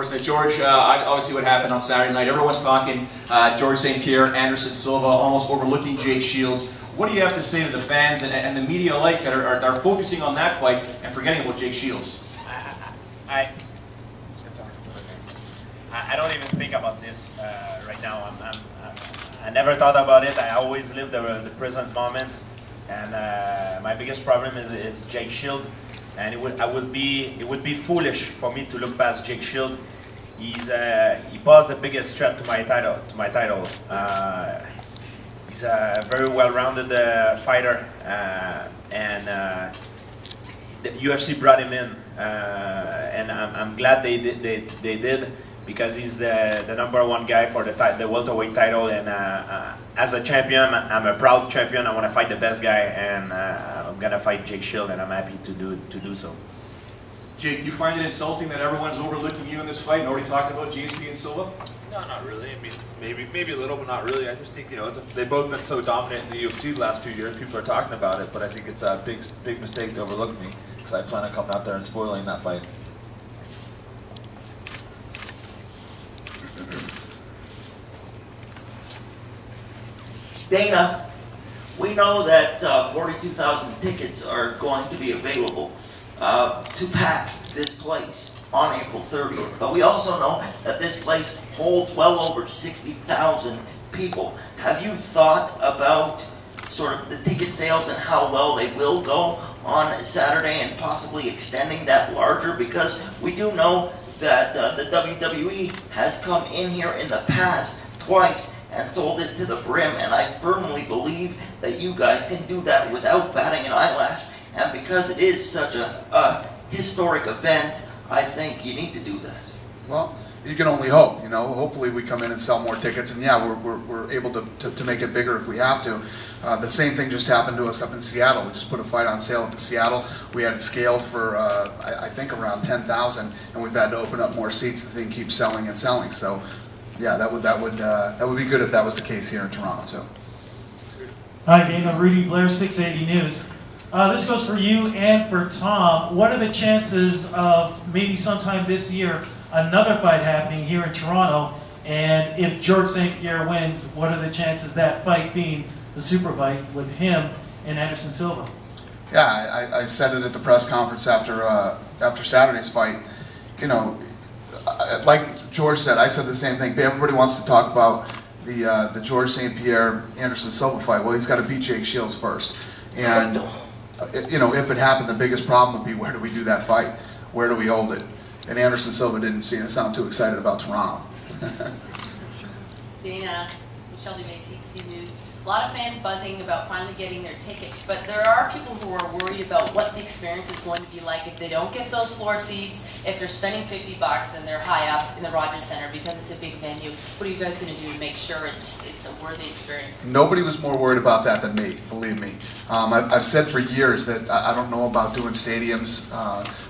George, obviously what happened on Saturday night, everyone's talking George St. Pierre, Anderson Silva, almost overlooking Jake Shields. What do you have to say to the fans and the media alike that are focusing on that fight and forgetting about Jake Shields? I don't even think about this right now. I never thought about it. I always live the present moment, and my biggest problem is Jake Shield. And it would be foolish for me to look past Jake Shield. He posed the biggest threat to my title. He's a very well-rounded fighter, and the UFC brought him in, and I'm glad they did because he's the #1 guy for the welterweight title. And as a champion, I'm a proud champion. I want to fight the best guy, and I'm gonna fight Jake Shield, and I'm happy to do so. Jake, you find it insulting that everyone's overlooking you in this fight and already talking about GSP and Silva? No, not really. I mean, maybe a little, but not really. I just think, they've both been so dominant in the UFC the last few years. People are talking about it, but I think it's a big mistake to overlook me because I plan on coming out there and spoiling that fight. Dana, we know that 42,000 tickets are going to be available to pack this place on April 30th. But we also know that this place holds well over 60,000 people. Have you thought about sort of the ticket sales and how well they will go on Saturday and possibly extending that larger? Because we do know that the WWE has come in here in the past twice and sold it to the brim, and I firmly believe that you guys can do that without batting an eyelash. And because it is such a historic event, I think you need to do that. Well, you can only hope, Hopefully we come in and sell more tickets, and yeah, we're able to make it bigger if we have to. The same thing just happened to us up in Seattle. We just put a fight on sale up in Seattle. We had it scaled for, I think, around 10,000, and we've had to open up more seats. The thing keeps selling and selling. So, yeah, that would be good if that was the case here in Toronto too. Hi, Dana. Rudy Blair, 680 News. This goes for you and for Tom. What are the chances of maybe sometime this year another fight happening here in Toronto? And if George St. Pierre wins, what are the chances that fight being the Superfight with him and Anderson Silva? Yeah, I said it at the press conference after Saturday's fight. Like George said, I said the same thing. Everybody wants to talk about the George St. Pierre Anderson Silva fight. Well, he's got to beat Jake Shields first, and if it happened, the biggest problem would be where do we do that fight? Where do we hold it? And Anderson Silva didn't sound too excited about Toronto. Dana, Michelle Dumais, CTV News. A lot of fans buzzing about finally getting their tickets, but there are people who are worried about what the experience is going to be like if they don't get those floor seats, if they're spending $50 and they're high up in the Rogers Center because it's a big venue. What are you guys going to do to make sure it's a worthy experience? Nobody was more worried about that than me, believe me. I've said for years that I don't know about doing stadiums.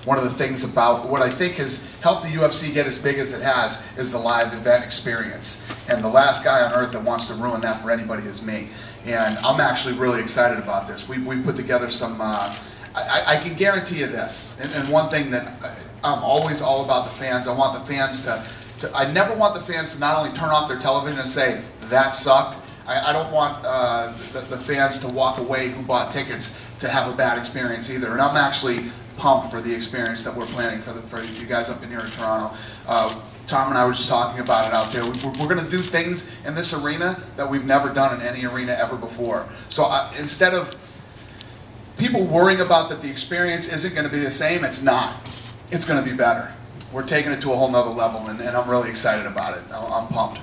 One of the things about what I think has helped the UFC get as big as it has is the live event experience. And the last guy on earth that wants to ruin that for anybody is me. And I'm actually really excited about this. We put together some, I can guarantee you this, and one thing that I'm always all about the fans, I want the fans I never want the fans to not only turn off their television and say, that sucked. I don't want the fans to walk away who bought tickets to have a bad experience either. And I'm actually pumped for the experience that we're planning for you guys up in here in Toronto. Tom and I were just talking about it out there. We're going to do things in this arena that we've never done in any arena ever before. So instead of people worrying about that the experience isn't going to be the same, it's not. It's going to be better. We're taking it to a whole nother level, and I'm really excited about it. I'm pumped.